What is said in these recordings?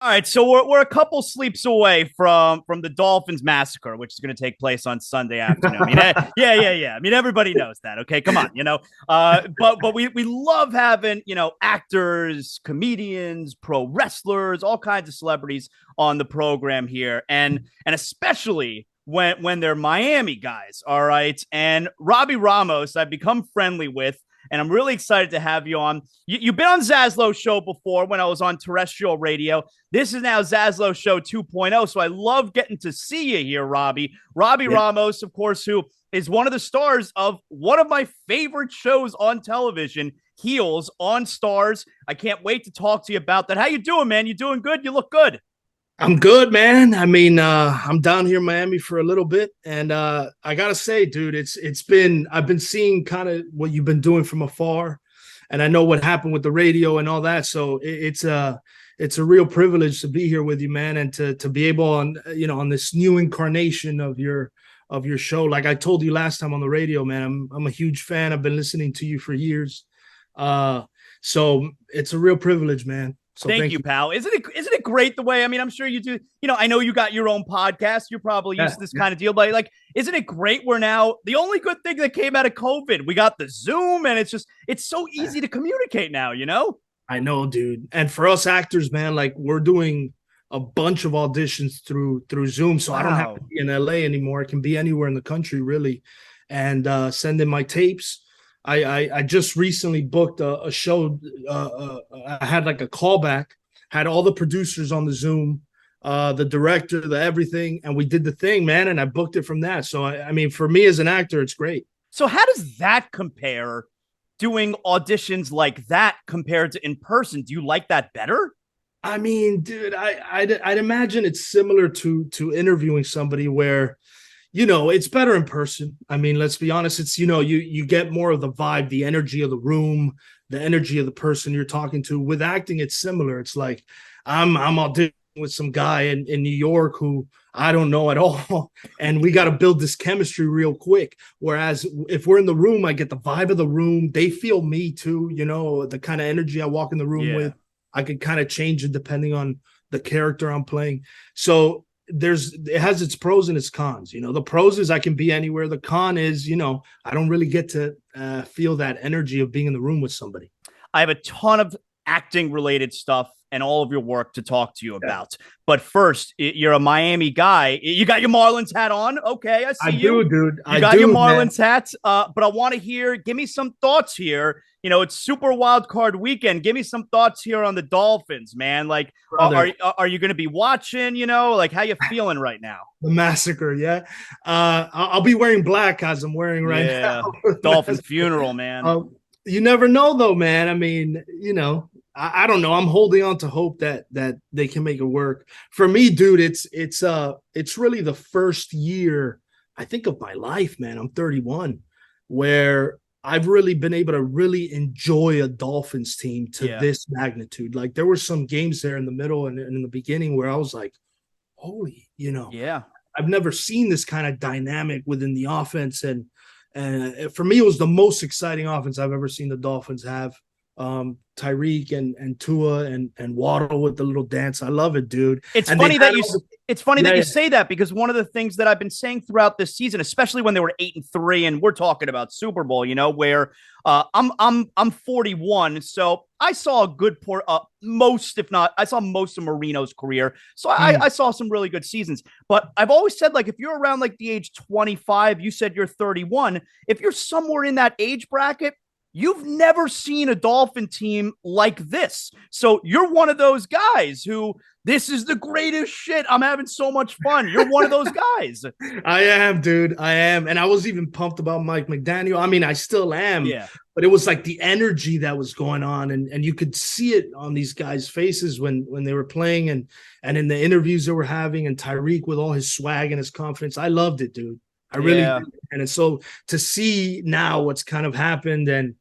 All right, so we're a couple sleeps away from the Dolphins massacre, which is going to take place on Sunday afternoon. I mean, yeah. I mean, everybody knows that. Okay, come on, but we love having actors, comedians, pro wrestlers, all kinds of celebrities on the program here, and especially when they're Miami guys. All right, and Robby Ramos, I've become friendly with. And I'm really excited to have you on. You've been on ZASLOW Show before when I was on terrestrial radio. This is now ZASLOW Show 2.0. So I love getting to see you here, Robby. Robby Ramos, of course, who is one of the stars of one of my favorite shows on television, Heels on STARZ. I can't wait to talk to you about that. How you doing, man? You doing good? You look good. I'm good, man. I mean, I'm down here in Miami for a little bit, and I gotta say, dude, I've been seeing kind of what you've been doing from afar, and I know what happened with the radio and all that. So it's a real privilege to be here with you, man, and to be able on this new incarnation of your show. Like I told you last time on the radio, man, I'm a huge fan. I've been listening to you for years, so it's a real privilege, man. So thank you, pal. Isn't it great the way? I mean, I'm sure you do. I know you got your own podcast. You're probably used to this kind of deal, but isn't it great? We're now the only good thing that came out of COVID. We got the Zoom, and it's so easy to communicate now. I know, dude. And for us actors, man, like we're doing a bunch of auditions through Zoom, so I don't have to be in LA anymore. I can be anywhere in the country, really, and send in my tapes. I just recently booked a show. I had like a callback, had all the producers on the Zoom, the director, the everything, and we did the thing, man. And I booked it from that. So I mean, for me as an actor, it's great. So how does that compare? Doing auditions like that compared to in person? Do you like that better? I mean, dude, I'd imagine it's similar to interviewing somebody where it's better in person. I mean, let's be honest. It's, you get more of the vibe, the energy of the room, the energy of the person you're talking to. With acting, it's similar. It's like I'm auditioning with some guy in New York who I don't know at all. And we got to build this chemistry real quick. Whereas if we're in the room, I get the vibe of the room. They feel me too, the kind of energy I walk in the room with. I can kind of change it depending on the character I'm playing. So it has its pros and its cons. The pros is I can be anywhere. The con is, I don't really get to feel that energy of being in the room with somebody. I have a ton of acting related stuff and all of your work to talk to you about. But first, you're a Miami guy. You got your Marlins hat on. Okay, I see you. I do, dude. You got your Marlins hat. But I want to give me some thoughts here. It's Super Wild Card Weekend. Give me some thoughts here on the Dolphins, man. Like, are you going to be watching? How you feeling right now? The massacre, yeah. I'll be wearing black as I'm wearing right now. Dolphins funeral, man. You never know, though, man. I mean, I don't know. I'm holding on to hope that they can make it work. For me, dude, it's really the first year I think of my life, man. I'm 31, where I've really been able to really enjoy a Dolphins team to this magnitude. Like there were some games there in the middle and in the beginning where I was like, holy, I've never seen this kind of dynamic within the offense. And for me, it was the most exciting offense I've ever seen the Dolphins have. Tyreek and Tua and Waddle with the little dance. I love it, dude. It's funny that you say that, because one of the things that I've been saying throughout this season, especially when they were 8-3, and we're talking about Super Bowl, where I'm 41, so I saw a good most, if not, I saw most of Marino's career. So I saw some really good seasons. But I've always said, like, if you're around like the age 25, you said you're 31. If you're somewhere in that age bracket, you've never seen a Dolphin team like this. So you're one of those guys who, this is the greatest shit. I'm having so much fun. You're one of those guys. I am, dude. I am. And I was even pumped about Mike McDaniel. I mean, I still am. Yeah. But it was like the energy that was going on. And you could see it on these guys' faces when they were playing and in the interviews they were having, and Tyreek with all his swag and his confidence. I loved it, dude. I really did. And so to see now what's kind of happened and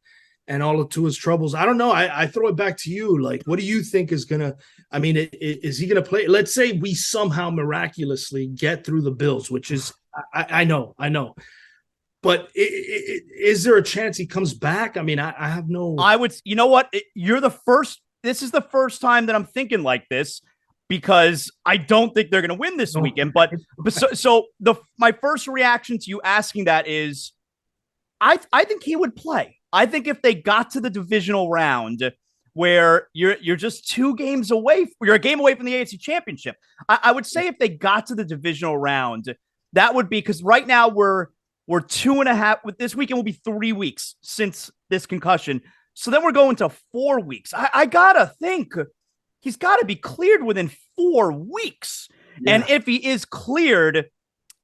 all of Tua's troubles, I don't know. I throw it back to you. Like, what do you think is going to – I mean, is he going to play – let's say we somehow miraculously get through the Bills, which is – I know. But is there a chance he comes back? I mean, I have no – I would – you know what? You're the first – this is the first time that I'm thinking like this. because I don't think they're going to win this weekend. But my first reaction to you asking that is, I think he would play. I think if they got to the divisional round where you're just 2 games away, you're a game away from the AFC Championship. I would say if they got to the divisional round, that would be, because right now we're 2.5. With this weekend will be 3 weeks since this concussion. So then we're going to 4 weeks. I gotta think he's got to be cleared within 4 weeks. Yeah. And if he is cleared,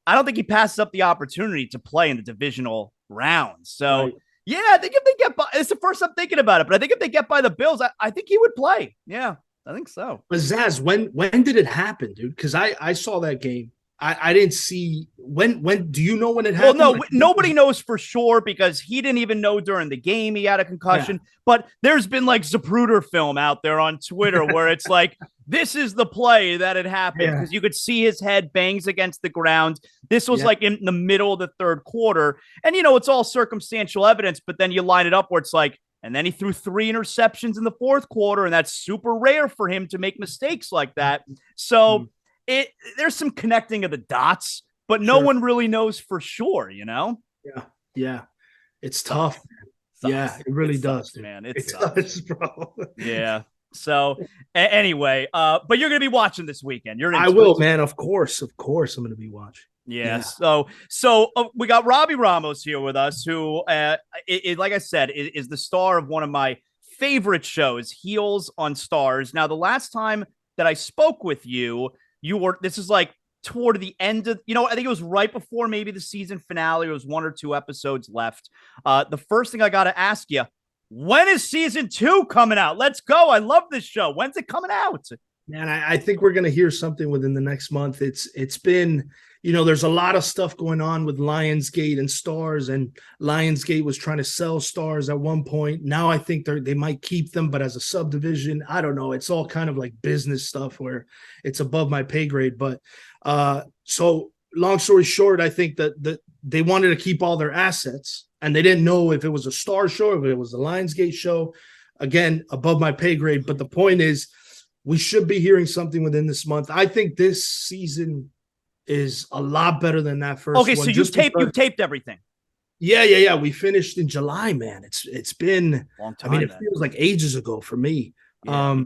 I don't think he passes up the opportunity to play in the divisional round. So, right. Yeah, I think if they get by, it's the first I'm thinking about it, but I think if they get by the Bills, I think he would play. Yeah, I think so. But Zaz, when did it happen, dude? Because I saw that game. I didn't see when do you know when it happened? Well, no, nobody knows for sure because he didn't even know during the game he had a concussion. Yeah. But there's been like Zapruder film out there on Twitter where it's like, this is the play that had happened, because you could see his head bangs against the ground. This was like in the middle of the third quarter. And, it's all circumstantial evidence, but then you line it up where it's like, and then he threw 3 interceptions in the fourth quarter, and that's super rare for him to make mistakes like that. So there's some connecting of the dots, but no one really knows for sure, Yeah. It's tough. Yeah, it really does, dude. Man. It does, bro. Yeah. So anyway, but you're going to be watching this weekend. I will, man. Of course. I'm going to be watching. Yeah. So we got Robby Ramos here with us, who, like I said, is the star of one of my favorite shows, Heels on STARZ. Now, the last time that I spoke with you, this is like toward the end of, I think it was right before maybe the season finale. There was 1 or 2 episodes left. The first thing I got to ask you, when is season 2 coming out? Let's go. I love this show. When's it coming out? Man, I think we're going to hear something within the next month. It's been, there's a lot of stuff going on with Lionsgate and STARZ, and Lionsgate was trying to sell STARZ at one point. Now I think they might keep them, but as a subdivision, I don't know. It's all kind of like business stuff where it's above my pay grade. But so long story short, I think that they wanted to keep all their assets, and they didn't know if it was a STARZ show, or if it was a Lionsgate show. Again, above my pay grade. But the point is, we should be hearing something within this month. I think this season is a lot better than that first one. Okay, so you've taped everything. Yeah. We finished in July, man. It's been long time. I mean, it feels like ages ago for me. Yeah.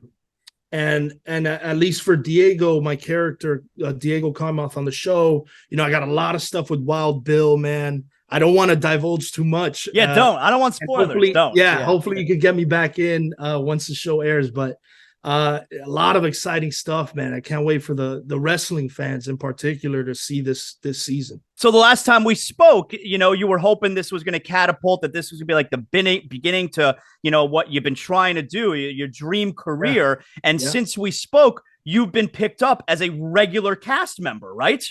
And at least for Diego, my character, Diego Carmoth on the show, I got a lot of stuff with Wild Bill, man. I don't want to divulge too much. Yeah, don't. I don't want spoilers. Don't. Yeah, hopefully you can get me back in once the show airs. But a lot of exciting stuff, man. I can't wait for the wrestling fans in particular to see this season. So the last time we spoke, you were hoping this was going to catapult, that this was going to be like the beginning to, what you've been trying to do, your dream career. Yeah. And since we spoke, you've been picked up as a regular cast member, right?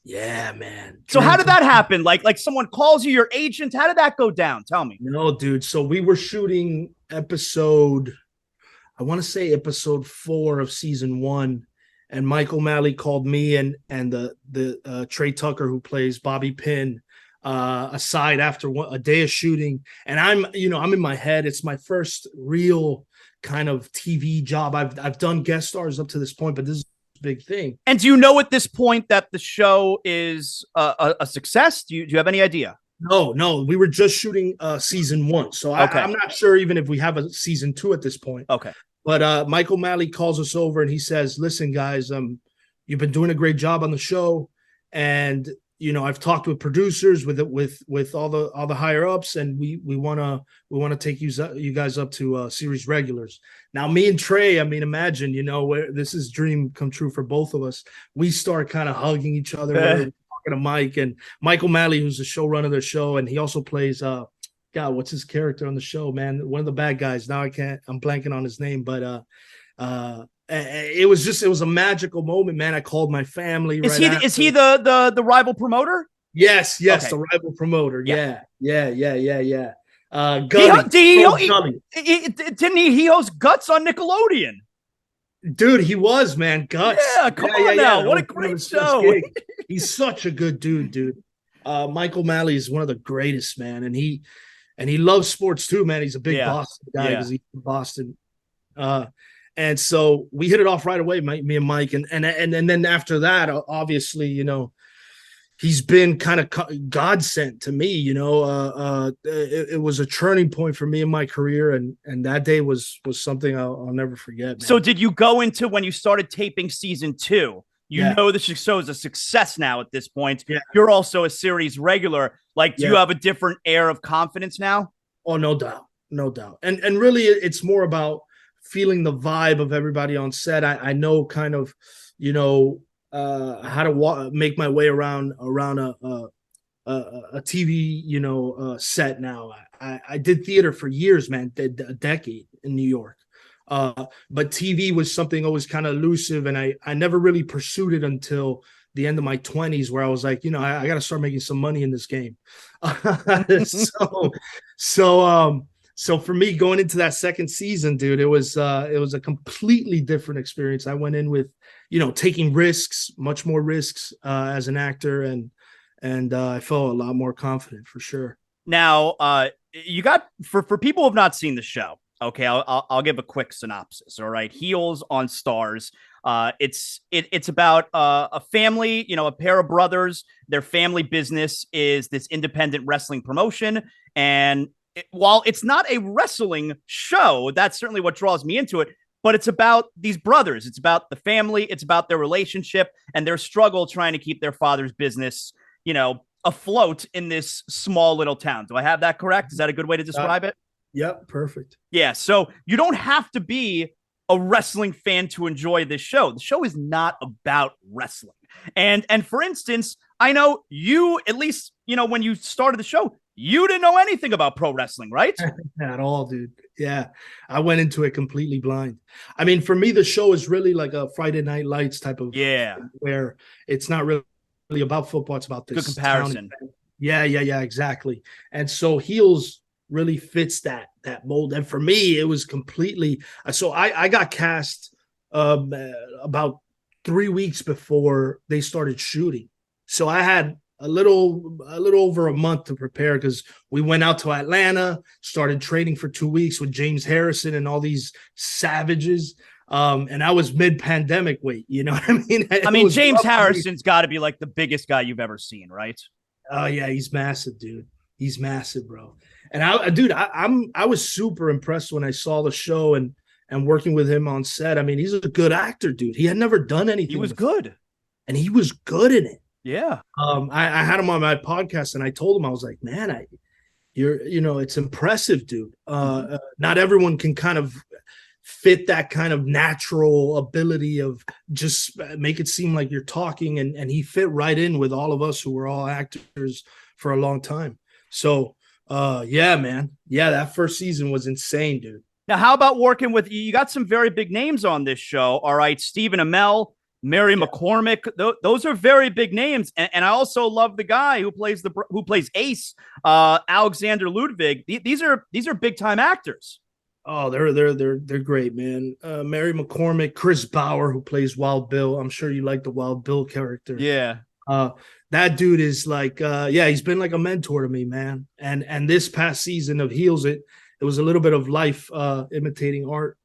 Yeah, man. So how did that happen? Like someone calls you, your agent? How did that go down? Tell me. No, dude. So we were shooting episode 4 of season 1, and Mike O'Malley called me and the Trey Tucker, who plays Bobby Pinn, aside after a day of shooting. And I'm in my head, it's my first real kind of TV job. I've done guest stars up to this point, but this is a big thing. And do you know at this point that the show is a success? Do you have any idea? No, we were just shooting season 1. So I'm not sure even if we have a season 2 at this point. Okay. But Michael Malley calls us over and he says, "Listen, guys, you've been doing a great job on the show, and I've talked with producers, with all the higher ups, and we want to take you guys up to series regulars." Now, me and Trey, I mean, imagine, where this is dream come true for both of us. We start kind of hugging each other, talking to Mike and Michael Malley, who's the showrunner of the show, and he also plays God, what's his character on the show, man? One of the bad guys. Now I'm blanking on his name, but it was a magical moment, man. I called my family. Is he the rival promoter? Yes, okay. The rival promoter. Yeah. Gunny. Didn't he host Guts on Nickelodeon? Dude, he was, man. Guts. Yeah, come on now. What a great show. He's such a good dude. Michael Malley is one of the greatest, man, and he loves sports too, man. He's a big Boston guy because he's from Boston. And so we hit it off right away, me and Mike. And then after that, obviously, he's been kind of God sent to me. It was a turning point for me in my career, and that day was something I'll never forget, man. So did you go into, when you started taping season 2, know the show is a success now at this point? Yeah. You're also a series regular. Like, do you have a different air of confidence now? Oh, no doubt. And really, it's more about feeling the vibe of everybody on set. I know kind of, how to make my way around a TV, set now. I did theater for years, man, a decade in New York. But TV was something always kind of elusive, and I never really pursued it until the end of my 20s, where I was like, I got to start making some money in this game. So for me, going into that second season, dude, it was a completely different experience. I went in with, taking risks, much more risks as an actor, and I felt a lot more confident for sure. Now, you got, for people who have not seen the show, okay, I'll give a quick synopsis. All right, Heels on STARZ. It's about a family, a pair of brothers. Their family business is this independent wrestling promotion, and while it's not a wrestling show, that's certainly what draws me into it. But it's about these brothers. It's about the family. It's about their relationship and their struggle trying to keep their father's business, afloat in this small little town. Do I have that correct? Is that a good way to describe it? Yep, perfect. Yeah, so you don't have to be a wrestling fan to enjoy this show. The show is not about wrestling. And for instance, I know you, at least, when you started the show, you didn't know anything about pro wrestling, right? At all, dude. Yeah. I went into it completely blind. I mean, for me, the show is really like a Friday Night Lights type of, where it's not really about football. It's about this good comparison. Yeah, exactly. And so Heels really fits that mold. And for me, it was completely, so I got cast about 3 weeks before they started shooting. So I had a little over a month to prepare, because we went out to Atlanta, started training for 2 weeks with James Harrison and all these savages. And I was mid-pandemic weight, you know what I mean? I mean, James Harrison's got to be like the biggest guy you've ever seen, right? Oh yeah, he's massive, dude. He's massive, bro. And I was super impressed when I saw the show and working with him on set. I mean, he's a good actor, dude. He had never done anything. He was good, and he was good in it. Yeah. I had him on my podcast, and I told him, I was like, man, it's impressive, dude. Not everyone can kind of fit that kind of natural ability of just make it seem like you're talking, and he fit right in with all of us who were all actors for a long time. So yeah, man. Yeah, that first season was insane, dude. Now, how about working with, you got some very big names on this show. All right, Stephen Amell, Mary McCormick, those are very big names, and I also love the guy who plays Ace, Alexander Ludwig. These are big time actors. Oh, they're great, man. Mary McCormick, Chris Bauer, who plays Wild Bill. I'm sure you like the Wild Bill character. Yeah. That dude is like, he's been like a mentor to me, man. And this past season of Heels, it was a little bit of life imitating art.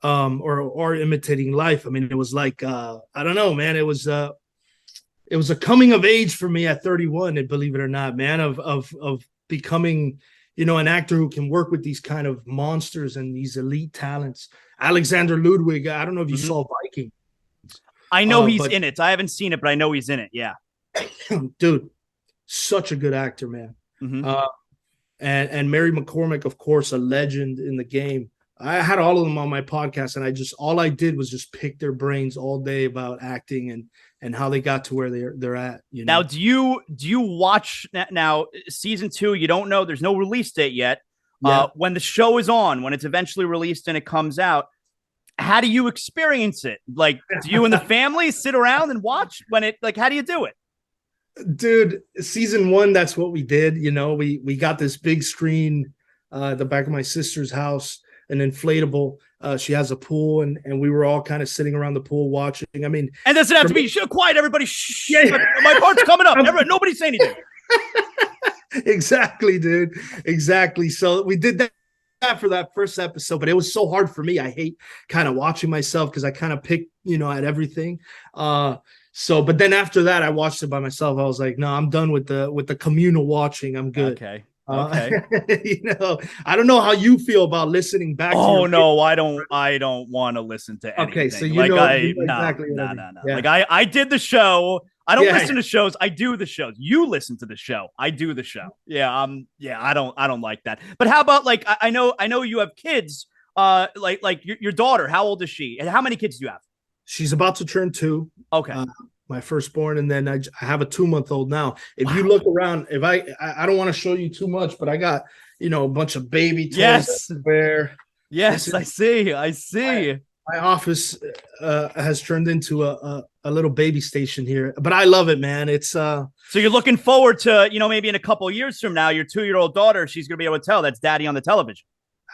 Or imitating life. I mean, it was like, I don't know, man. It was a coming of age for me at 31, and believe it or not, man, of becoming, an actor who can work with these kind of monsters and these elite talents. Alexander Ludwig, I don't know if you saw Viking. I know he's in it. I haven't seen it, but I know he's in it. Yeah. Dude, such a good actor, man. Mm-hmm. And Mary McCormick, of course, a legend in the game. I had all of them on my podcast, and all I did was just pick their brains all day about acting and how they got to where they're at. Now, do you watch now season 2? You don't know, there's no release date yet. Yeah. When the show is on, when it's eventually released and it comes out, how do you experience it? Like, do you and the family sit around and watch when it, like, how do you do it? Dude, season 1, that's what we did. We got this big screen at the back of my sister's house, an inflatable. She has a pool, and we were all kind of sitting around the pool watching. I mean, and doesn't have to be quiet. Everybody, shh. Yeah. My part's coming up. Nobody say anything. Exactly, dude. Exactly. So we did that for that first episode, but it was so hard for me. I hate kind of watching myself because I kind of pick, at everything. But then after that, I watched it by myself. I was like, no, I'm done with the communal watching. I'm good. Okay. I don't know how you feel about listening back. Oh no, I don't want to listen to anything. Okay, so exactly. No. Yeah. Like I did the show. I don't listen to shows. I do the shows. You listen to the show. I do the show. Yeah. I don't like that. But how about like I know you have kids. Like your daughter. How old is she? And how many kids do you have? She's about to turn 2. Okay. My firstborn, and then I have a 2-month-old now. If you look around, if I don't want to show you too much, but I got a bunch of baby toys everywhere. Yes, I see. My office has turned into a little baby station here, but I love it, man. It's so you're looking forward to maybe in a couple of years from now, your 2-year-old daughter, she's gonna be able to tell that's daddy on the television.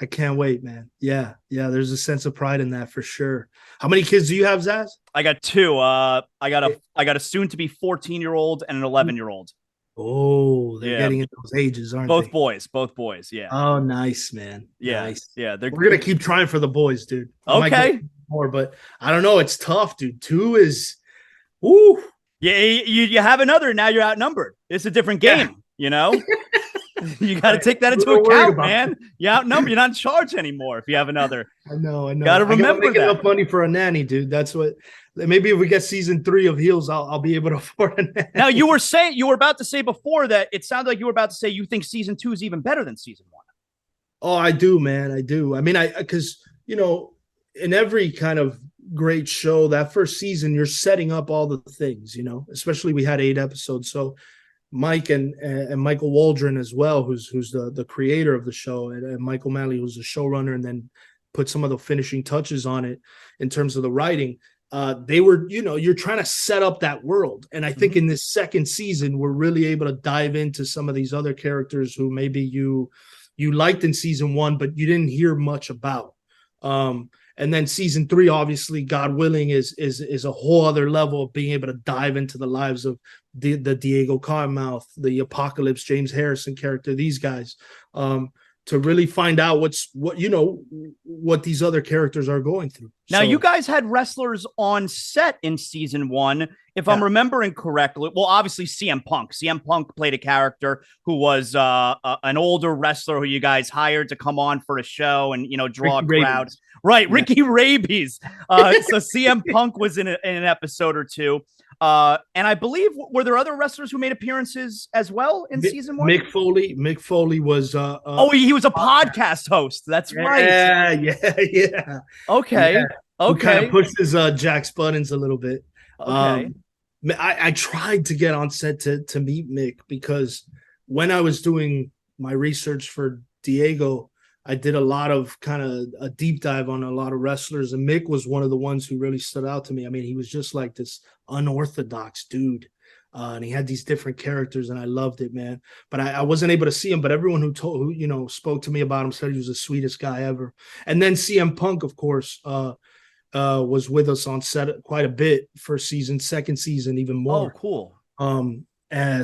I can't wait, man. Yeah. There's a sense of pride in that for sure. How many kids do you have, Zaz? I got 2. I got a soon to be 14-year-old and an 11-year-old. Oh, they're getting into those ages, aren't they? Both boys. Yeah. Oh, nice, man. Yeah. Nice. Yeah. We're gonna keep trying for the boys, dude. Okay. More, but I don't know. It's tough, dude. 2 is, ooh. Yeah. You have another. Now you're outnumbered. It's a different game. You got to take that into account, man. You're outnumbered. You're not in charge anymore if you have another. I know. Got to remember that. Enough money for a nanny, dude. That's what. Maybe if we get season 3 of Heels, I'll be able to afford a nanny. Now you were about to say before that it sounded like you were about to say you think season 2 is even better than season 1. Oh, I do, man. I do. I mean, because in every kind of great show, that first season, you're setting up all the things. Especially we had 8 episodes, so. Mike and Michael Waldron as well, who's the creator of the show, and Michael Malley, who's the showrunner, and then put some of the finishing touches on it in terms of the writing. They were, you're trying to set up that world. And I think in this second season, we're really able to dive into some of these other characters who maybe you liked in season 1, but you didn't hear much about. And then season 3, obviously, God willing, is a whole other level of being able to dive into the lives of the Diego Cottonmouth, the Apocalypse, James Harrison character, these guys, to really find out what these other characters are going through. Now, you guys had wrestlers on set in season 1, if I'm remembering correctly. Well, obviously CM Punk. CM Punk played a character who was an older wrestler who you guys hired to come on for a show and draw a crowd. Right, yeah. Ricky Rabies. So CM Punk was in an episode or 2. And I believe, were there other wrestlers who made appearances as well in season 1? Mick Foley was. He was a podcast host. That's right. Yeah. Okay. Yeah. Who kind of pushes Jack's buttons a little bit. Okay. I tried to get on set to meet Mick because when I was doing my research for Diego, I did a lot of kind of a deep dive on a lot of wrestlers, and Mick was one of the ones who really stood out to me. I mean, he was just like this unorthodox dude, and he had these different characters, and I loved it, man. But I wasn't able to see him. But everyone who spoke to me about him said he was the sweetest guy ever. And then CM Punk, of course, was with us on set quite a bit for second season, even more. Oh, cool.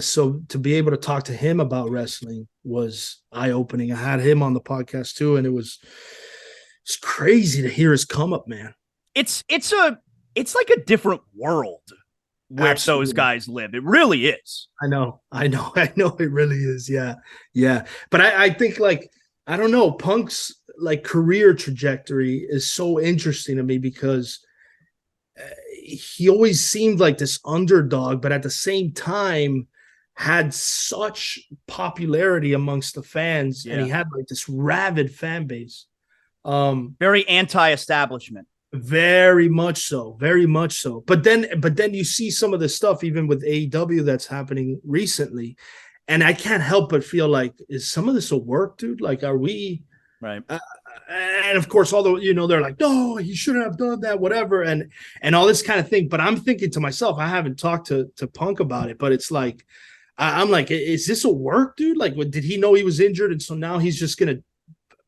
So to be able to talk to him about wrestling was eye-opening. I had him on the podcast too, and it's crazy to hear his come up, man. It's like a different world where those guys live. It really is. I know. It really is. Yeah. But I think, like, I don't know, Punk's like career trajectory is so interesting to me because he always seemed like this underdog, but at the same time had such popularity amongst the fans, and he had like this rabid fan base. Very anti-establishment. Very much so. But then you see some of the stuff even with AEW that's happening recently, and I can't help but feel like, is some of this a work, dude? Like, are we right? And of course, although they're like, no, he shouldn't have done that, whatever, and all this kind of thing. But I'm thinking to myself, I haven't talked to Punk about it, but it's like, I'm like, is this a work, dude? Like, did he know he was injured, and so now he's just gonna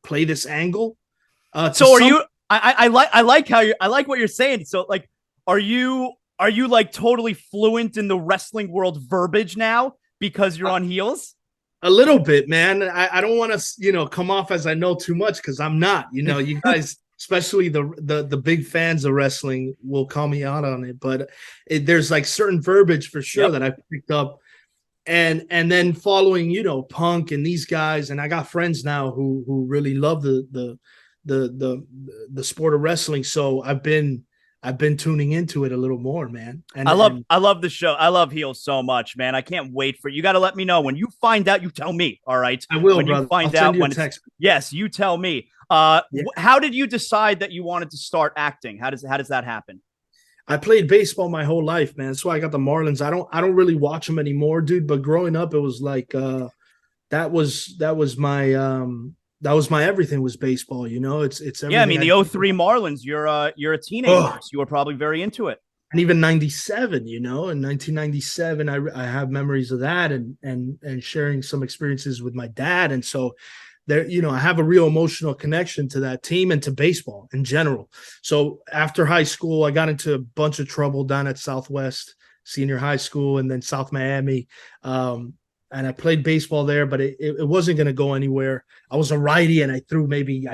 play this angle? So are you? I like what you're saying. So, like, are you like totally fluent in the wrestling world verbiage now because you're on Heels? A little bit, man. I don't want to, come off as I know too much because I'm not. You guys, especially the big fans of wrestling, will call me out on it. But there's like certain verbiage for sure that I picked up, and then following, Punk and these guys, and I got friends now who really love the sport of wrestling. So I've been tuning into it a little more, man. And I love the show. I love Heels so much, man. I can't wait for you. Got to let me know when you find out. You tell me, all right? I will, when brother. You find I'll out when text. Yes, you tell me. How did you decide that you wanted to start acting? How does that happen? I played baseball my whole life, man. That's why I got the Marlins. I don't really watch them anymore, dude. But growing up, it was like that was my everything was baseball. It's everything. Yeah, I mean the 03 Marlins. You're a teenager, so you were probably very into it. And even 97, in 1997, I have memories of that and sharing some experiences with my dad. And so there, I have a real emotional connection to that team and to baseball in general. So after high school, I got into a bunch of trouble down at Southwest Senior High School and then South Miami. And I played baseball there, but it wasn't going to go anywhere. I was a righty, and I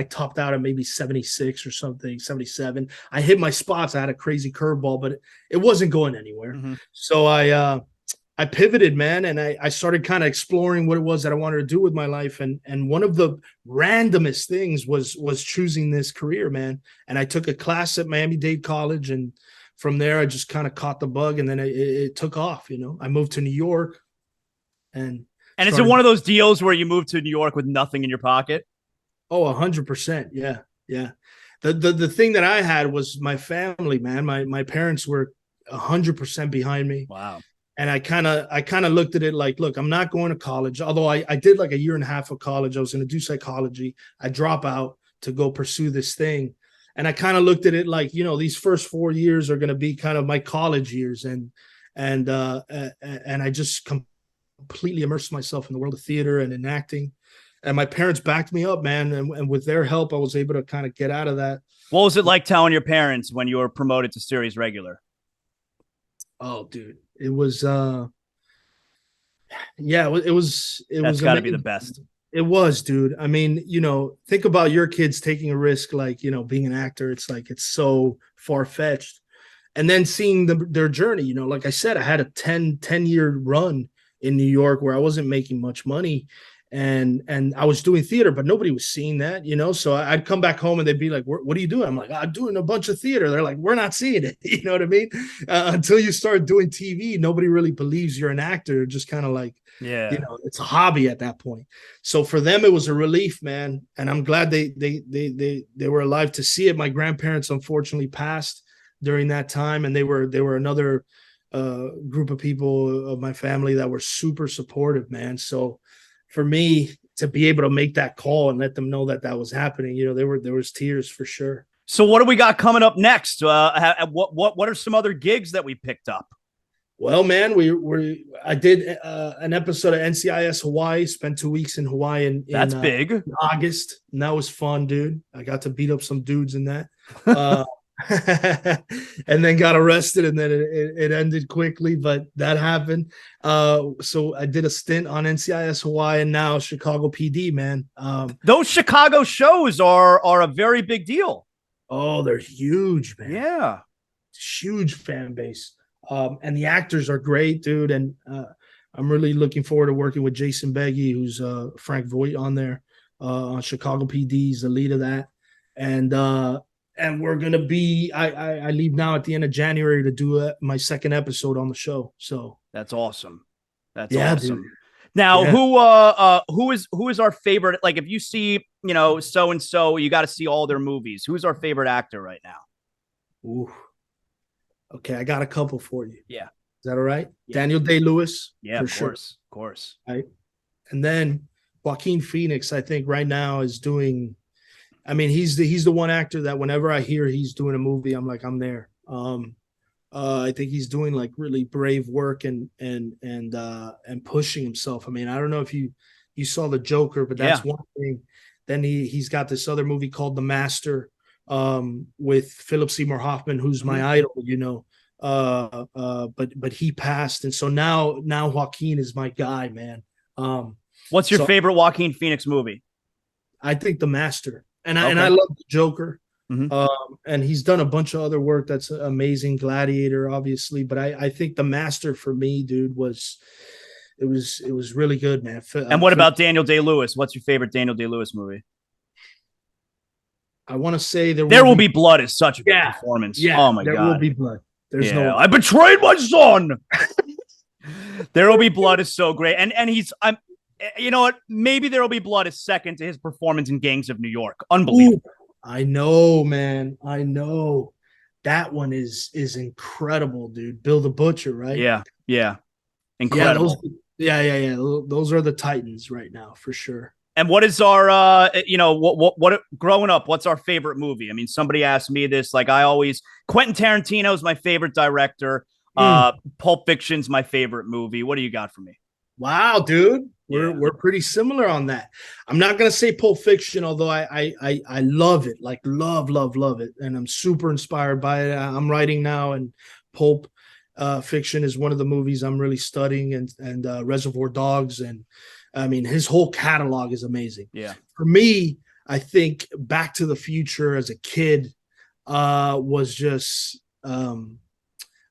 topped out at maybe 76 or something, 77. I hit my spots. I had a crazy curveball, but it wasn't going anywhere. Mm-hmm. So I pivoted, man, and I started kind of exploring what it was that I wanted to do with my life. And one of the randomest things was choosing this career, man. And I took a class at Miami-Dade College, and from there I just kind of caught the bug, and then it took off. I moved to New York. And is it one of those deals where you moved to New York with nothing in your pocket? Oh, 100%. Yeah. Yeah. The thing that I had was my family, man. My parents were 100% behind me. Wow. And I kind of looked at it like, look, I'm not going to college. Although I did like a year and a half of college. I was going to do psychology. I drop out to go pursue this thing. And I kind of looked at it like, these first 4 years are going to be kind of my college years. And I just completely immersed myself in the world of theater and in acting, and my parents backed me up, man, and with their help I was able to kind of get out of that. What was it like telling your parents when you were promoted to series regular? Oh, dude, it was it was that's got to be the best. It was, dude. I mean, think about your kids taking a risk like, being an actor. It's like it's so far-fetched, and then seeing their journey. Like I said, I had a 10-year run in New York where I wasn't making much money, and I was doing theater, but nobody was seeing that, so I'd come back home and they'd be like, what are you doing? I'm like, I'm doing a bunch of theater. They're like, we're not seeing it. You know what I mean? Until you start doing TV, nobody really believes you're an actor. Just kind of like, it's a hobby at that point. So for them, it was a relief, man. And I'm glad they were alive to see it. My grandparents unfortunately passed during that time, and they were another group of people of my family that were super supportive, man. So for me to be able to make that call and let them know that was happening, there was tears for sure. So what do we got coming up next? What are some other gigs that we picked up? Well, man, I did an episode of NCIS Hawaii, spent 2 weeks in Hawaii that's big in August, and that was fun, dude. I got to beat up some dudes in that. And then got arrested, and then it ended quickly, but that happened. So I did a stint on NCIS Hawaii and now Chicago PD, man. Those Chicago shows are a very big deal. Oh, they're huge, man. Yeah. Huge fan base. And the actors are great, dude. And I'm really looking forward to working with Jason Beggy, who's Frank Voight on there on Chicago PD. He's the lead of that. And we're going to be, I leave now at the end of January to do my second episode on the show. So that's awesome. That's awesome. Dude. Now, who is our favorite? Like, if you see, so-and-so, you got to see all their movies. Who's our favorite actor right now? Ooh. Okay. I got a couple for you. Yeah. Is that all right? Yeah. Daniel Day-Lewis. Yeah, of course. Right. And then Joaquin Phoenix, I think right now is doing, I mean, he's the one actor that whenever I hear he's doing a movie, I'm like, I'm there. I think he's doing like really brave work and pushing himself. I mean, I don't know if you saw The Joker, but that's one thing. Then he's got this other movie called The Master with Philip Seymour Hoffman, who's my idol, but he passed, and so now Joaquin is my guy, man. What's your So favorite Joaquin Phoenix movie? I think The Master, and Okay. I love the Joker. Mhm. And he's done a bunch of other work that's amazing. Gladiator, obviously, but I think The Master for me, dude, it was really good, man. And what about Daniel Day-Lewis? What's your favorite Daniel Day-Lewis movie? I want to say There Will Be Blood is such a good performance. Yeah, Oh my there God. will be blood. There's no. I betrayed my son. There Will Be Blood is so great, and he's you know what? Maybe There Will Be Blood is second to his performance in Gangs of New York. Unbelievable. Ooh, I know, man. I know. That one is incredible, dude. Bill the Butcher, right? Yeah, incredible. Yeah. Those are the Titans right now for sure. And what is our, what growing up, what's our favorite movie? I mean, somebody asked me this, like Quentin Tarantino is my favorite director. Pulp Fiction's my favorite movie. What do you got for me? Wow, dude. We're pretty similar on that. I'm not gonna say Pulp Fiction, although I love it, like love it, and I'm super inspired by it. I'm writing now, and Pulp Fiction is one of the movies I'm really studying, and Reservoir Dogs, and I mean his whole catalog is amazing. Yeah. For me, I think Back to the Future as a kid was just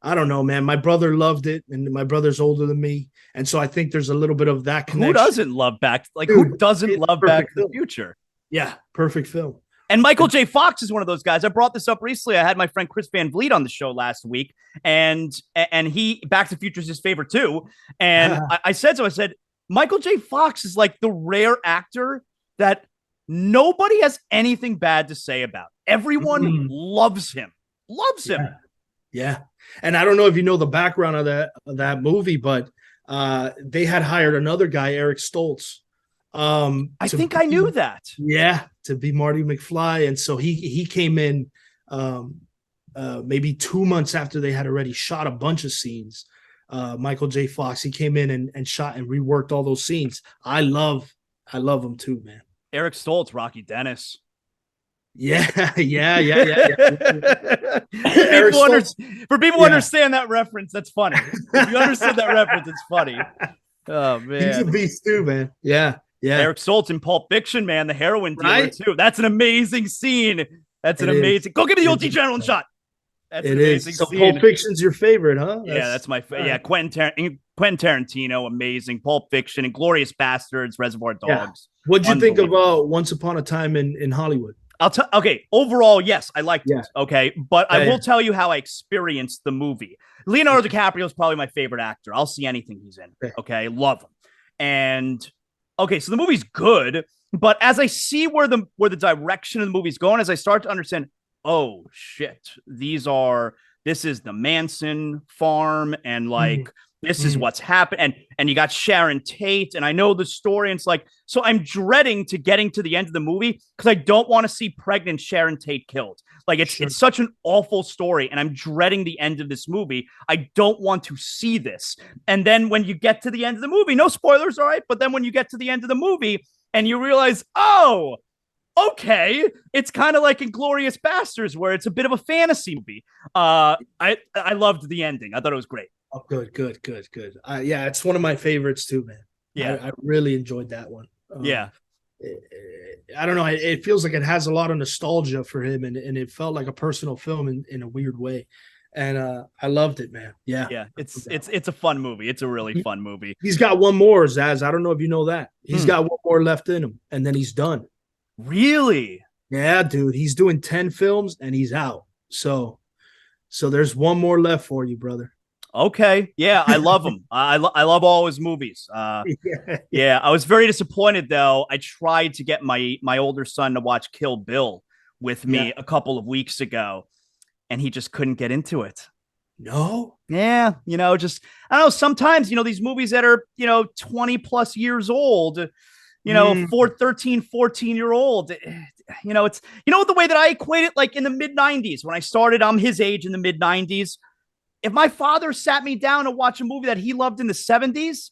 I don't know, man. My brother loved it, and my brother's older than me, and so I think there's a little bit of that connection. Who doesn't love Back? Like, dude, who doesn't love Back to the Future? Yeah, perfect film. And Michael J. Fox is one of those guys. I brought this up recently. I had my friend Chris Van Vliet on the show last week, and he Back to the Future is his favorite too. And I said, Michael J. Fox is like the rare actor that nobody has anything bad to say about. Everyone loves him. Yeah. And I don't know if you know the background of that movie, but they had hired another guy, Eric Stoltz. I think I knew that. Yeah, to be Marty McFly. And so he came in maybe 2 months after they had already shot a bunch of scenes. Michael J. Fox, he came in and shot and reworked all those scenes. I love him too, man. Eric Stoltz, Rocky Dennis. Yeah. For people who understand that reference, that's funny. If you understood that reference, it's funny. Oh man, he's a beast too, man. Yeah. Eric Stoltz in Pulp Fiction, man, the heroin dealer too. That's an amazing scene. That's an amazing. Go give me the old T. General shot. That's an amazing So scene. Pulp Fiction's your favorite, huh? That's my Quentin Tarantino, amazing. Pulp Fiction, Inglourious Bastards, Reservoir Dogs. Yeah. What'd you think of Once Upon a Time in Hollywood? Overall, yes, I liked it. Okay. But I will tell you how I experienced the movie. Leonardo DiCaprio is probably my favorite actor. I'll see anything he's in. Okay. Love him. And okay, so the movie's good, but as I see where the direction of the movie's going, as I start to understand, oh shit, this is the Manson farm, and like this is what's happened, and you got Sharon Tate, and I know the story, and it's like, so I'm dreading to getting to the end of the movie because I don't want to see pregnant Sharon Tate killed. Like it's such an awful story, and I'm dreading the end of this movie. I don't want to see this. And then when you get to the end of the movie, no spoilers, all right, but then when you get to the end of the movie and you realize, oh, okay, it's kind of like Inglourious Bastards, where it's a bit of a fantasy movie. I loved the ending. I thought it was great. Oh, good. Yeah, it's one of my favorites too, man. Yeah, I really enjoyed that one. Yeah. I don't know. It feels like it has a lot of nostalgia for him, and it felt like a personal film in a weird way. And I loved it, man. Yeah. It's a fun movie. It's a really fun movie. He's got one more, Zaz. I don't know if you know that. He's got one more left in him, and then he's done. Really? Yeah, dude. He's doing 10 films and he's out. So there's one more left for you, brother. Okay. Yeah, I love him. I love all his movies. Yeah, I was very disappointed though. I tried to get my older son to watch Kill Bill with me a couple of weeks ago, and he just couldn't get into it. No? Yeah, I don't know, sometimes, these movies that are, 20 plus years old, 13, 14-year-old, it's, the way that I equate it, like in the mid 90s, when I started, I'm his age in the mid 90s. If my father sat me down to watch a movie that he loved in the 70s,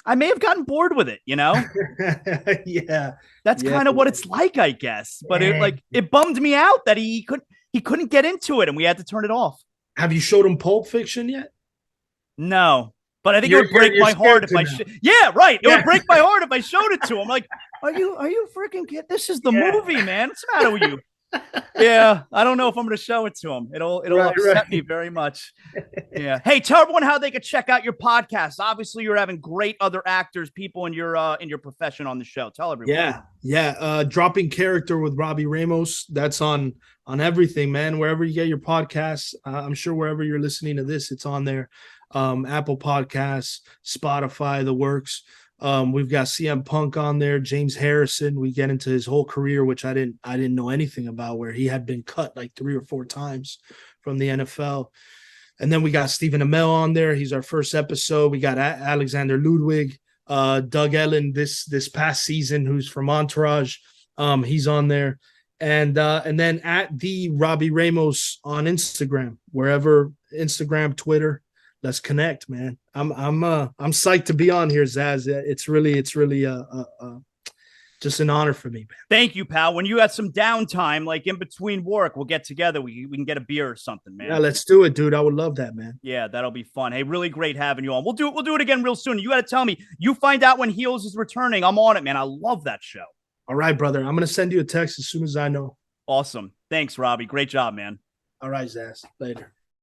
I may have gotten bored with it, Yeah. That's kind of what it's like, I guess. But it bummed me out that he couldn't get into it and we had to turn it off. Have you showed him Pulp Fiction yet? No. But I think it would break my heart if I yeah, right. It would break my heart if I showed it to him. Like, are you freaking kidding? This is the movie, man. What's the matter with you? Yeah, I don't know if I'm going to show it to him. It'll upset me very much. Yeah. Hey, tell everyone how they could check out your podcast. Obviously, you're having great other actors, people in your profession on the show. Tell everyone. Yeah. Dropping Character with Robby Ramos. That's on everything, man. Wherever you get your podcasts, I'm sure wherever you're listening to this, it's on there. Apple Podcasts, Spotify, the works. We've got CM Punk on there, James Harrison. We get into his whole career, which I didn't know anything about, where he had been cut like 3 or 4 times from the NFL. And then we got Stephen Amell on there. He's our first episode. We got Alexander Ludwig, Doug Ellen this past season, who's from Entourage. He's on there. And then at the Robby Ramos on Instagram, wherever, Instagram, Twitter. Let's connect, man. I'm psyched to be on here, Zaz. It's really just an honor for me, man. Thank you, pal. When you have some downtime, like in between work, we'll get together. We can get a beer or something, man. Yeah, let's do it, dude. I would love that, man. Yeah, that'll be fun. Hey, really great having you on. We'll do it again real soon. You got to tell me. You find out when Heels is returning. I'm on it, man. I love that show. All right, brother. I'm gonna send you a text as soon as I know. Awesome. Thanks, Robby. Great job, man. All right, Zaz. Later.